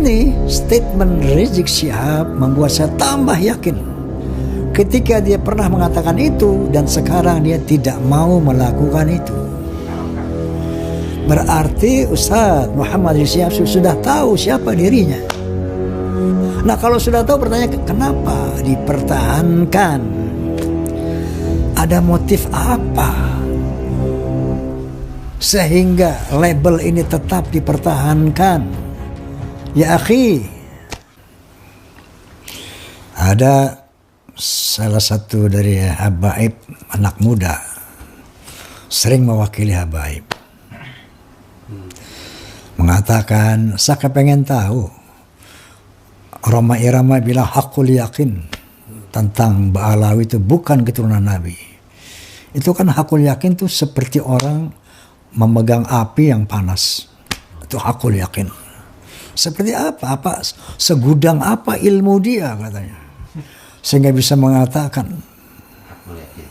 ini statement Rizik Syihab membuat saya tambah yakin ketika dia pernah mengatakan itu dan sekarang dia tidak mau melakukan itu. Berarti Ustaz Muhammad Rizik Syihab sudah tahu siapa dirinya. Nah, kalau sudah tahu, pertanyaan kenapa dipertahankan? Ada motif apa sehingga label ini tetap dipertahankan? Ya akhi, ada salah satu dari habaib anak muda sering mewakili habaib mengatakan, saya kepengen tahu. Roma Irama bilang hakul yakin tentang Ba'alawi itu bukan keturunan Nabi. Itu kan hakul yakin tuh seperti orang memegang api yang panas. Itu hakul yakin. Seperti apa? Segudang apa ilmu dia katanya. Sehingga bisa mengatakan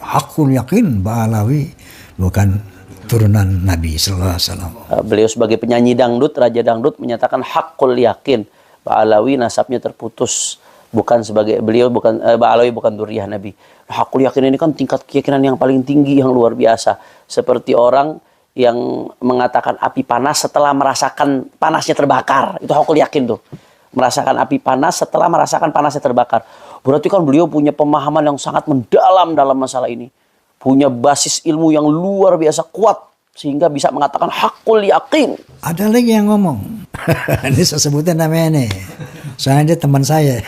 hakul yakin Ba'alawi bukan turunan Nabi sallallahu alaihi wasallam. Beliau sebagai penyanyi dangdut, raja dangdut menyatakan hakul yakin Ba'alawi nasabnya terputus, bukan sebagai beliau bukan Ba'alawi bukan dzurriyyah Nabi. Hakul yakin ini kan tingkat keyakinan yang paling tinggi, yang luar biasa. Seperti orang yang mengatakan api panas setelah merasakan panasnya terbakar. Itu hakul yakin tuh. Merasakan api panas setelah merasakan panasnya terbakar. Berarti kan beliau punya pemahaman yang sangat mendalam dalam masalah ini. Punya basis ilmu yang luar biasa kuat sehingga bisa mengatakan hakul yakin. Ada lagi yang ngomong. Ini saya sebutnya namanya nih. Soalnya dia teman saya.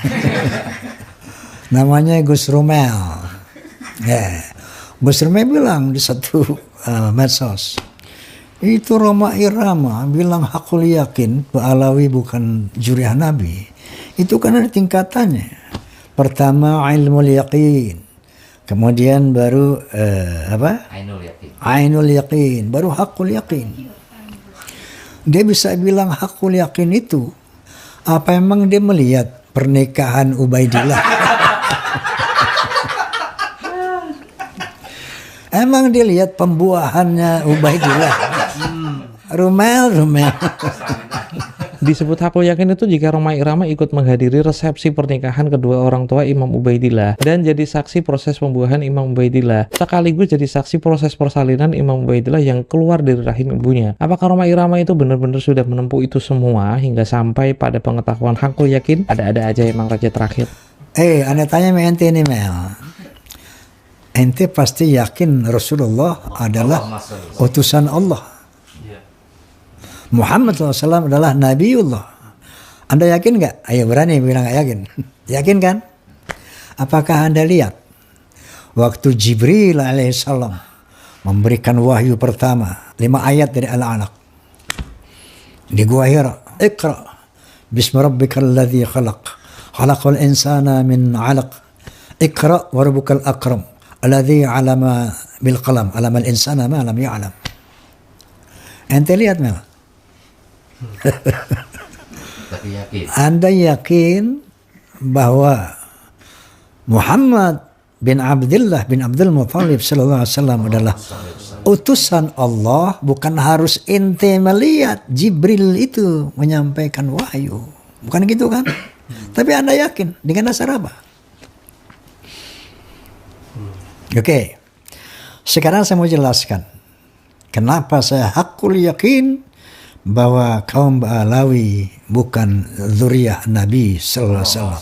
Namanya Gus Rumel. Ya. Gus Rumel bilang di satu medsos. Itu Roma Irama bilang hakul yakin Ba'alawi bukan dzurriyyah Nabi. Itu kan ada tingkatannya. Pertama ilmul yaqin. Kemudian baru Ainul yakin. Baru hakul yakin. Dia bisa bilang hakul yakin itu. Apa emang dia melihat pernikahan Ubaidillah? Emang dia lihat pembuahannya Ubaidillah? Rumel. Disebut hakul yakin itu jika Roma Irama ikut menghadiri resepsi pernikahan kedua orang tua Imam Ubaidillah dan jadi saksi proses pembuahan Imam Ubaidillah, sekaligus jadi saksi proses persalinan Imam Ubaidillah yang keluar dari rahim ibunya. Apakah Roma Irama itu benar-benar sudah menempuh itu semua hingga sampai pada pengetahuan hakul yakin? Ada-ada aja emang raja terakhir. Anda tanya sama ente nih Mel. Ente pasti yakin Rasulullah adalah utusan Allah. Muhammad SAW adalah Nabiullah. Anda yakin nggak? Ayo berani bilang nggak yakin. Yakin kan? Apakah Anda lihat waktu Jibril alaihissalam memberikan wahyu pertama 5 ayat dari Al-Alaq di Gua Hira, Iqra bismi rabbikal ladzi khalaq khalaqal insana min 'alaq Iqra wa rabbukal akram alladzi 'allama bil qalam 'allamal insana ma lam ya'lam. Ente lihat Mel? Tapi yakin. Anda yakin bahwa Muhammad bin Abdullah bin Abdul Muthalib sallallahu alaihi wasallam adalah utusan Allah, bukan harus ente melihat Jibril itu menyampaikan wahyu. Bukan gitu kan? Tapi Anda yakin dengan dasar apa? Oke. Sekarang saya mau jelaskan kenapa saya hakul yakin bahwa kaum Ba'alawi bukan dzurriyyah Nabi sallallahu alaihi wasallam.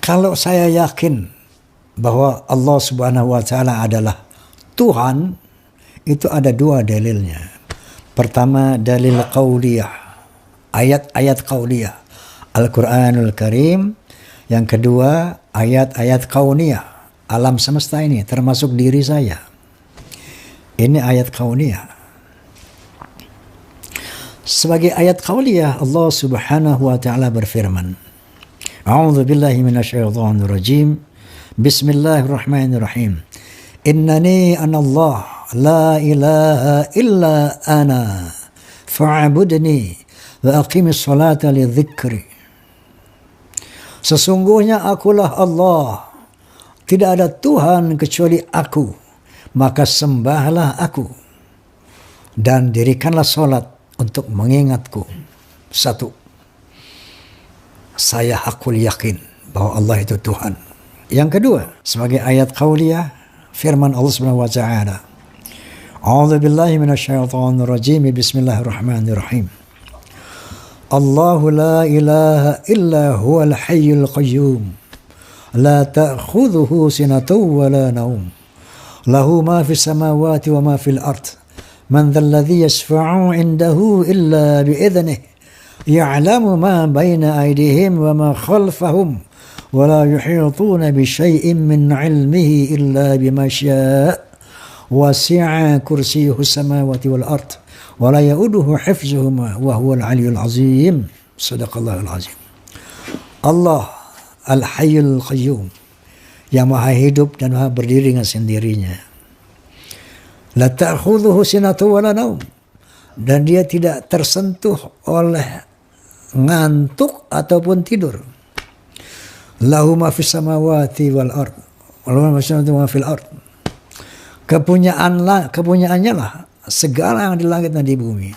Kalau saya yakin bahwa Allah Subhanahu wa taala adalah Tuhan, itu ada 2 dalilnya. Pertama dalil qauliyah, ayat-ayat qauliyah Al-Qur'anul Karim. Yang kedua ayat-ayat kauniyah, alam semesta ini termasuk diri saya. Ini ayat kauniyah. Sebagai ayat qauliyah Allah Subhanahu wa taala berfirman, A'udzu billahi minasyaitonir rajim. Bismillahirrahmanirrahim. Innani anallah la ilaha illa ana fa'budni wa aqimis salata li dzikri. Sesungguhnya akulah Allah, tidak ada Tuhan kecuali aku, maka sembahlah aku dan dirikanlah salat untuk mengingatku. Satu, saya hakul yakin bahwa Allah itu Tuhan. Yang kedua, sebagai ayat qauliyah, firman Allah Subhanahu wa taala, A'udzu billahi minasyaitonir rajim. Bismillahirrahmanirrahim. Allahu la ilaha illa huwal hayyul qayyum. La ta'khudhuhu sinatun wa la naum. Lahu ma fis samawati wa ma fil ard. Man dhal ladzi yashfa'u 'indahu illa bi'idhnihi. Ya'lamu ma baina aydihim wa ma khalfahum. Wa la yuhituna bi syai'in min 'ilmihi illa bima syaa'. Wasi'a kursiyyuhu samawati wal ard. Wa la ya'uduhu hifdzuhuma wa huwal 'aliyyul 'azim. Shadaqallahul 'azim. Allah Al-Hayyul Qayyum, yang maha hidup dan maha berdiri dengan sendirinya. La ta'khudhuhu sinatun wa la naum, dan dia tidak tersentuh oleh ngantuk ataupun tidur. Lahu ma fis samawati wal ard, wa ma fil ard. Kepunyaannya lah segala yang di langit dan di bumi.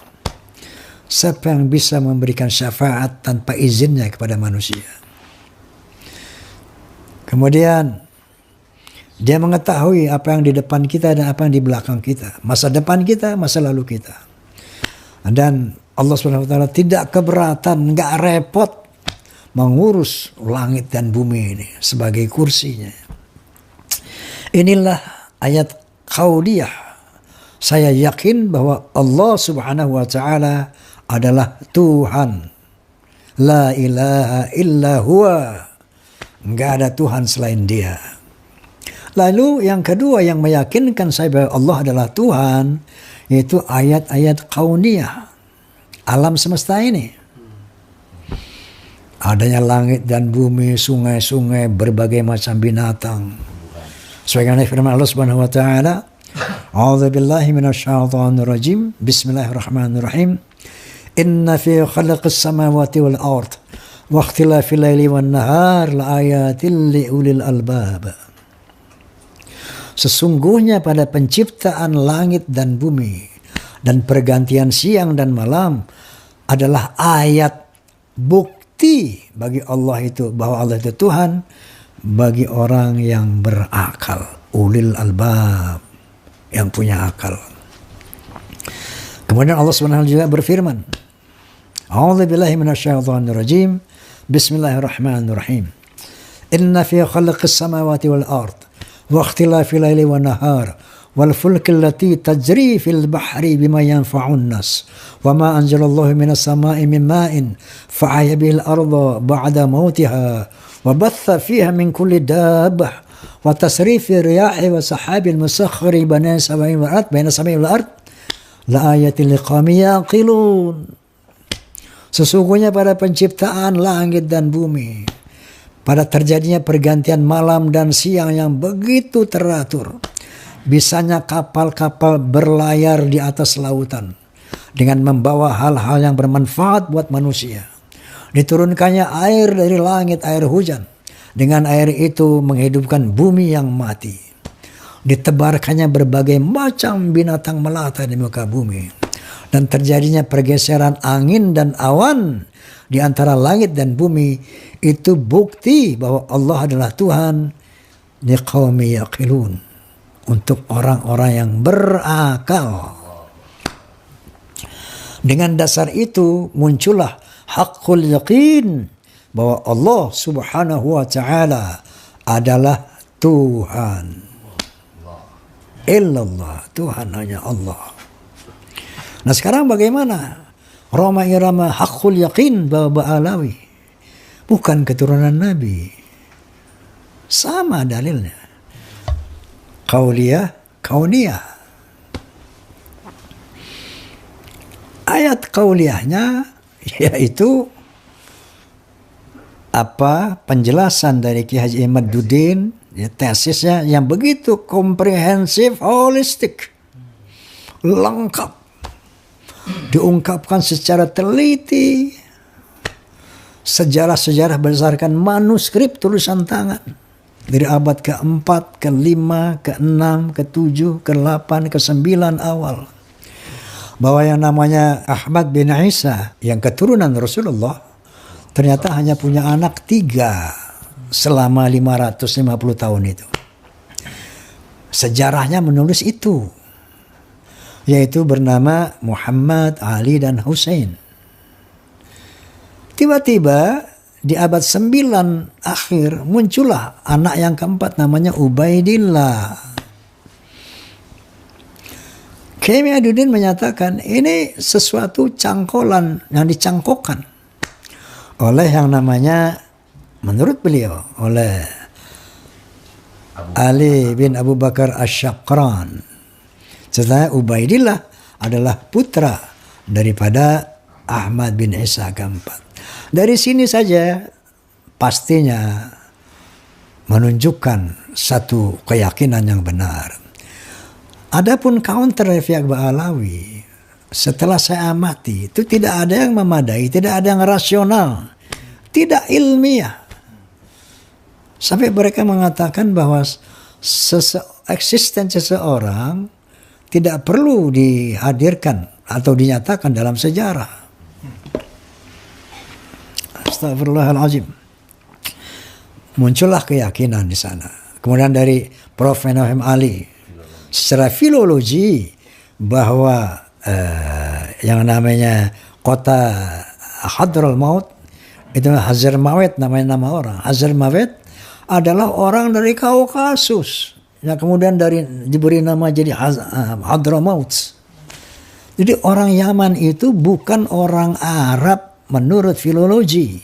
Siapa yang bisa memberikan syafaat tanpa izinnya kepada manusia? Kemudian dia mengetahui apa yang di depan kita dan apa yang di belakang kita, masa depan kita, masa lalu kita. Dan Allah SWT tidak keberatan, nggak repot mengurus langit dan bumi ini sebagai kursinya. Inilah ayat qauliyah. Saya yakin bahwa Allah Subhanahu wa taala adalah Tuhan. La ilaha illa huwa. Enggak ada Tuhan selain Dia. Lalu yang kedua yang meyakinkan saya bahwa Allah adalah Tuhan, yaitu ayat-ayat kauniyah, alam semesta ini. Adanya langit dan bumi, sungai-sungai, berbagai macam binatang. Sebagaimana firman Allah Subhanahu wa taala, A'udzu billahi minasyaitonir rajim. Bismillahirrahmanirrahim. Inna fi khalaqis samawati wal ard wa ikhtilafil laili wan nahar laayatil liulil albab. Sesungguhnya pada penciptaan langit dan bumi dan pergantian siang dan malam adalah ayat bukti bagi Allah itu bahwa Allah itu Tuhan bagi orang yang berakal, ulil albab, yang punya akal. Kemudian Allah SWT juga berfirman, A'udzu billahi minasyaitonir rajim. Bismillahirrahmanirrahim. Inna fi khalqis samawati wal ard wa ikhtilafil laili wan nahar wal fulki allati tajri fil bahri bima yanfa'un nas wa ma anzalallahu minas sama'i min ma'in fa'ahya bihil arda ba'da mautiha wa batha fiha min kulli dabbah wa tasrifir riyahi wa sahabil musakhkhari baina samai wal ard la ayatin liqaumin yaqilun. Sesungguhnya pada penciptaan langit dan bumi, pada terjadinya pergantian malam dan siang yang begitu teratur, bisanya kapal-kapal berlayar di atas lautan dengan membawa hal-hal yang bermanfaat buat manusia. Diturunkannya air dari langit, air hujan. Dengan air itu menghidupkan bumi yang mati. Ditebarkannya berbagai macam binatang melata di muka bumi. Dan terjadinya pergeseran angin dan awan di antara langit dan bumi. Itu bukti bahwa Allah adalah Tuhan. Liqaumi yaqilun. Untuk orang-orang yang berakal. Dengan dasar itu muncullah haqqul yaqin bahwa Allah Subhanahu wa taala adalah Tuhan. Illallah, Tuhan hanya Allah. Nah sekarang bagaimana? Roma irama haqqul yaqin bahwa Ba'alawi bukan keturunan Nabi. Sama dalilnya. Qauliyah, kauniyah. Ayat qauliyahnya yaitu penjelasan dari Ki Haji Imaduddin, tesisnya yang begitu komprehensif, holistik, lengkap, diungkapkan secara teliti, sejarah-sejarah berdasarkan manuskrip tulisan tangan dari abad ke-4, ke-5, ke-6, ke-7, ke-8, ke-9 awal. bahwa yang namanya Ahmad bin Isa yang keturunan Rasulullah ternyata hanya punya anak 3 selama 550 tahun itu. Sejarahnya menulis itu, yaitu bernama Muhammad, Ali, dan Hussein. Tiba-tiba di abad 9 akhir muncullah anak yang keempat namanya Ubaidillah. Kiai Miaduddin menyatakan ini sesuatu cangkolan yang dicangkokkan oleh yang namanya, menurut beliau, oleh Ali bin Abu Bakar Asy-Syaqran. Setelah Ubaidillah adalah putra daripada Ahmad bin Isa keempat. Dari sini saja pastinya menunjukkan satu keyakinan yang benar. Adapun counter dari pihak Ba'alawi, setelah saya amati, itu tidak ada yang memadai, tidak ada yang rasional, tidak ilmiah. Sampai mereka mengatakan bahwa eksistensi seseorang tidak perlu dihadirkan atau dinyatakan dalam sejarah. Astagfirullahaladzim. Muncullah keyakinan di sana. Kemudian dari Prof. Menahem Ali, secara filologi, bahwa yang namanya kota Hadramaut itu Hazarmawet, namanya nama orang. Hazarmawet adalah orang dari Kaukasus. Ya, kemudian diberi nama jadi Hadramaut. Jadi orang Yaman itu bukan orang Arab menurut filologi.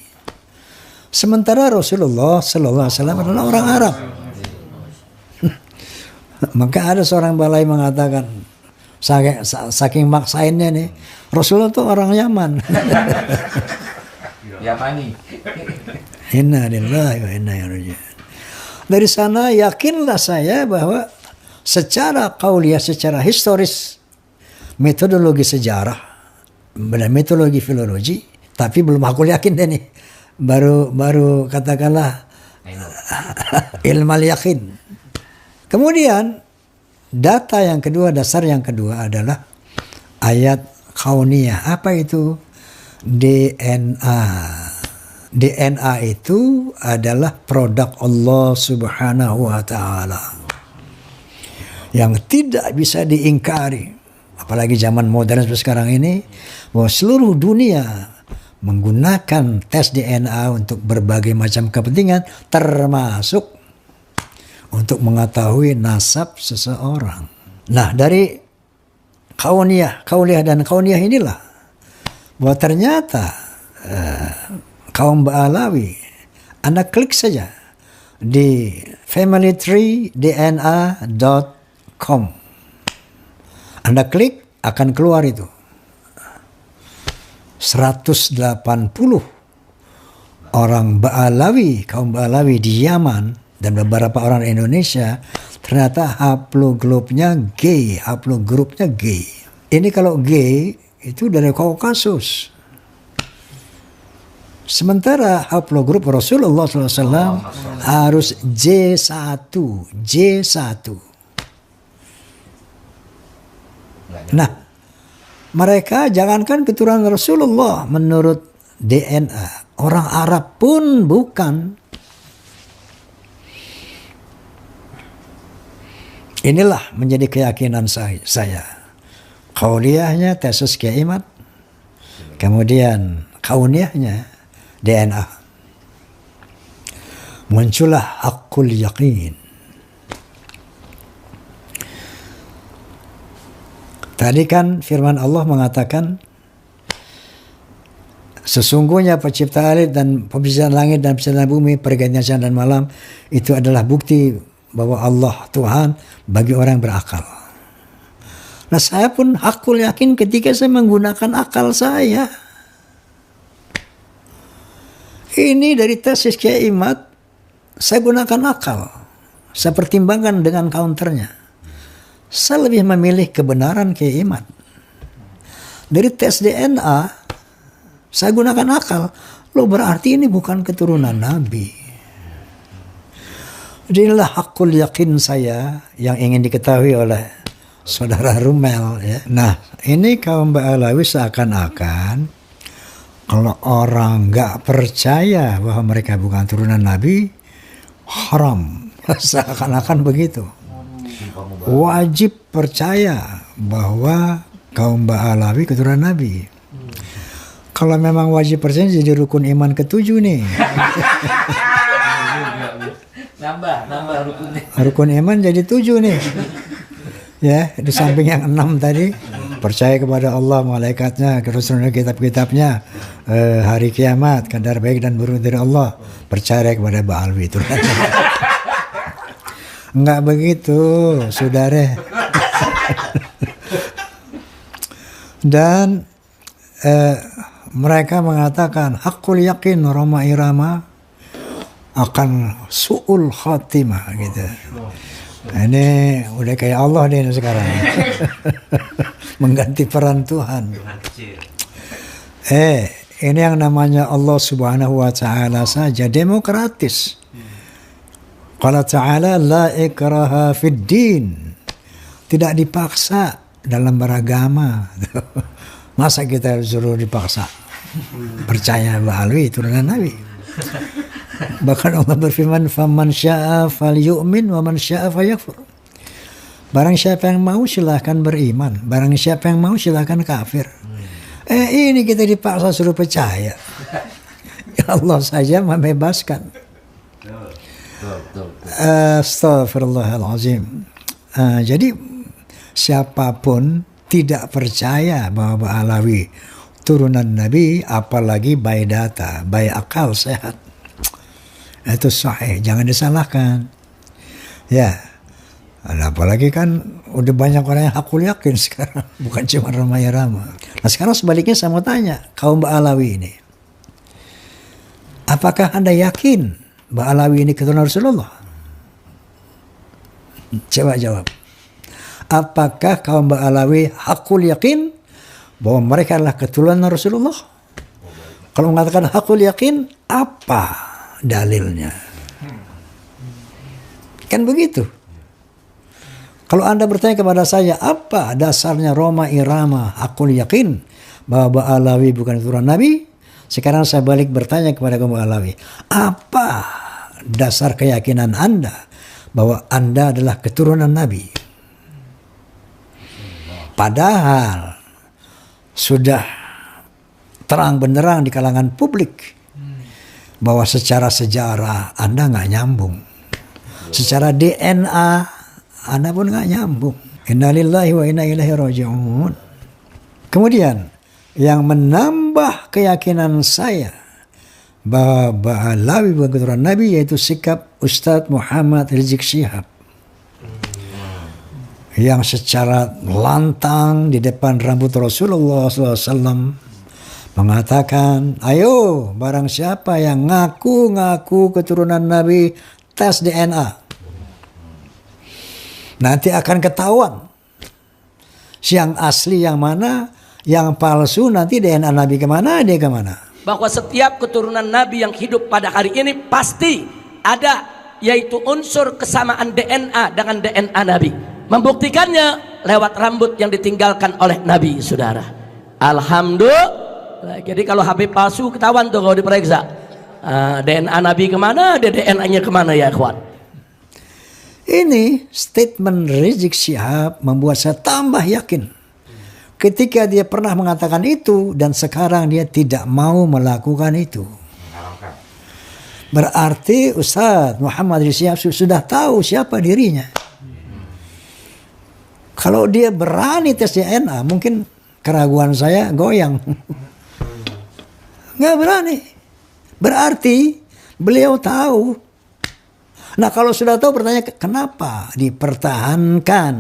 Sementara Rasulullah Sallallahu Alaihi Wasallam adalah orang Arab. Maka ada seorang balai mengatakan, saking maksainnya nih, Rasulullah itu orang Yaman. Yamani. Inna lillahi wa inna ilaihi raji'un. Dari sana yakinlah saya bahwa secara qauliyah, secara historis, metodologi sejarah dan metodologi filologi, tapi belum aku yakin deh nih. Baru katakanlah ilmal yakin. Kemudian data yang kedua, dasar yang kedua adalah ayat kauniyah. Apa itu? DNA. DNA itu adalah produk Allah Subhanahu wa Ta'ala yang tidak bisa diingkari, apalagi zaman modern seperti sekarang ini, bahwa seluruh dunia menggunakan tes DNA untuk berbagai macam kepentingan, termasuk untuk mengetahui nasab seseorang. Nah, dari kauniyah dan kauniyah inilah bahwa ternyata kaum Ba'alawi, Anda klik saja di familytreedna.com. Anda klik, akan keluar itu 180 orang Ba'alawi, kaum Ba'alawi di Yaman dan beberapa orang di Indonesia, ternyata haplogrupnya gay. Ini kalau gay itu dari Kaukasus. Sementara haplogrup Rasulullah SAW harus J1. Nah, mereka jangankan keturunan Rasulullah menurut DNA, orang Arab pun bukan. Inilah menjadi keyakinan saya. Qauliyahnya tesis Kiai Imad, kemudian kauniyahnya DNA. Muncullah haqqul yaqin. Tadi kan firman Allah mengatakan, sesungguhnya pencipta langit dan penciptaan bumi, pergantian siang dan malam, itu adalah bukti bahwa Allah Tuhan bagi orang yang berakal. Nah, saya pun hakul yakin ketika saya menggunakan akal saya. Ini dari tesis Kiai Imad, saya gunakan akal. Saya pertimbangkan dengan counternya. Saya lebih memilih kebenaran Kiai Imad. Dari tes DNA, saya gunakan akal. Loh, berarti ini bukan keturunan Nabi. Inilah hakul yakin saya yang ingin diketahui oleh saudara Rumel ya. Nah, ini kaum Ba'alawi seakan-akan kalau orang nggak percaya bahwa mereka bukan turunan Nabi, haram. Seakan-akan begitu. Wajib percaya bahwa kaum Ba'alawi keturunan Nabi. Kalau memang wajib percaya jadi rukun iman ke-7 nih. Nambah rukunnya. Rukun iman jadi 7 nih. Ya, di samping yang 6 tadi, percaya kepada Allah, malaikatnya, Rasulnya, kitab-kitabnya, hari kiamat, kadar baik dan buruk dari Allah, percaya kepada Ba'alawi itu. Enggak begitu, saudara. Dan mereka mengatakan hakul yakin Roma Irama akan su'ul khatimah gitu. Ini udah kayak Allah deh sekarang. Mengganti peran Tuhan. Ini yang namanya Allah Subhanahu wa taala saja demokratis. Qala ta'ala la ikraha fid din. Tidak dipaksa dalam beragama. Masa kita suruh dipaksa percaya Ba'alawi turunan Nabi? Bahkan Allah berfirman, faman syaa falyu'min wa man syaa falyakfur. Barang siapa yang mau silahkan beriman, barang siapa yang mau silahkan kafir. Ini kita dipaksa suruh percaya. Allah saja membebaskan. Astaghfirullahalazim. Jadi siapapun tidak percaya bahwa Ba'alawi turunan Nabi, apalagi by data, by akal sehat, itu sahih, jangan disalahkan. Ya, apalagi kan udah banyak orang yang hakul yakin sekarang, bukan cuma ramai-ramai. Nah sekarang sebaliknya saya mau tanya kaum Ba'alawi ini, apakah Anda yakin Ba'alawi ini keturunan Rasulullah? Coba jawab. Apakah kaum Ba'alawi hakul yakin bahwa mereka adalah keturunan Rasulullah? Kalau mengatakan hakul yakin, apa dalilnya? Kan begitu. Kalau Anda bertanya kepada saya, apa dasarnya Roma Irama hakul yakin bahwa Ba'alawi bukan keturunan Nabi? Sekarang saya balik bertanya kepada kaum Ba'alawi, apa dasar keyakinan Anda bahwa Anda adalah keturunan Nabi? Padahal sudah terang benderang di kalangan publik bahwa secara sejarah Anda nggak nyambung, secara DNA Anda pun nggak nyambung. Innalillahi wa inna ilaihi raji'un. Kemudian yang menambah keyakinan saya bahwa Ba'alawi bukan keturunan Nabi yaitu sikap Ustadz Muhammad Rizik Syihab yang secara lantang di depan rambut Rasulullah SAW mengatakan, ayo barang siapa yang ngaku keturunan Nabi, tes DNA. Nanti akan ketahuan yang asli yang mana, yang palsu nanti DNA Nabi kemana, dia kemana. Bahwa setiap keturunan Nabi yang hidup pada hari ini pasti ada, yaitu unsur kesamaan DNA dengan DNA Nabi. Membuktikannya lewat rambut yang ditinggalkan oleh Nabi, saudara. Alhamdulillah. Jadi kalau HP palsu ketahuan tuh kalau diperiksa. DNA Nabi kemana, DNA-nya kemana ya ikhwan? Ini statement Rizik Syihab membuat saya tambah yakin. Ketika dia pernah mengatakan itu dan sekarang dia tidak mau melakukan itu. Berarti Ustadz Muhammad Rizik Syihab sudah tahu siapa dirinya. Kalau dia berani tes DNA, mungkin keraguan saya goyang. Nggak berani. Berarti beliau tahu. Nah kalau sudah tahu, bertanya kenapa dipertahankan?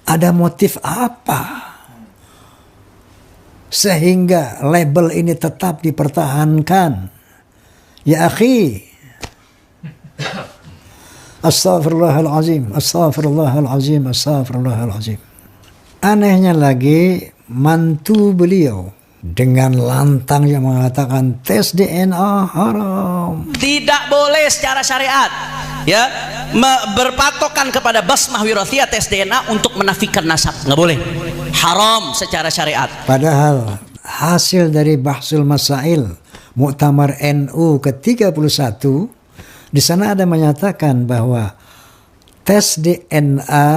Ada motif apa? Sehingga label ini tetap dipertahankan. Ya akhi. Astaghfirullahalazim, astaghfirullahalazim, astaghfirullahalazim. Anehnya lagi, mantu beliau, dengan lantang yang mengatakan tes DNA haram. Tidak boleh secara syariat, ya, berpatokan kepada basmah wirathiyah tes DNA untuk menafikan nasab, nggak boleh, haram secara syariat. Padahal hasil dari Bahsul Masail Muktamar NU ke-31 di sana ada menyatakan bahwa tes DNA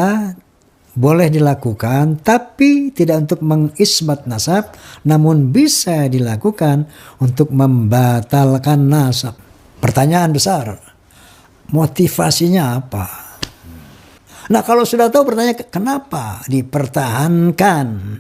boleh dilakukan, tapi tidak untuk mengisbat nasab, namun bisa dilakukan untuk membatalkan nasab. Pertanyaan besar, motivasinya apa? Nah, kalau sudah tahu pertanyaan, kenapa dipertahankan?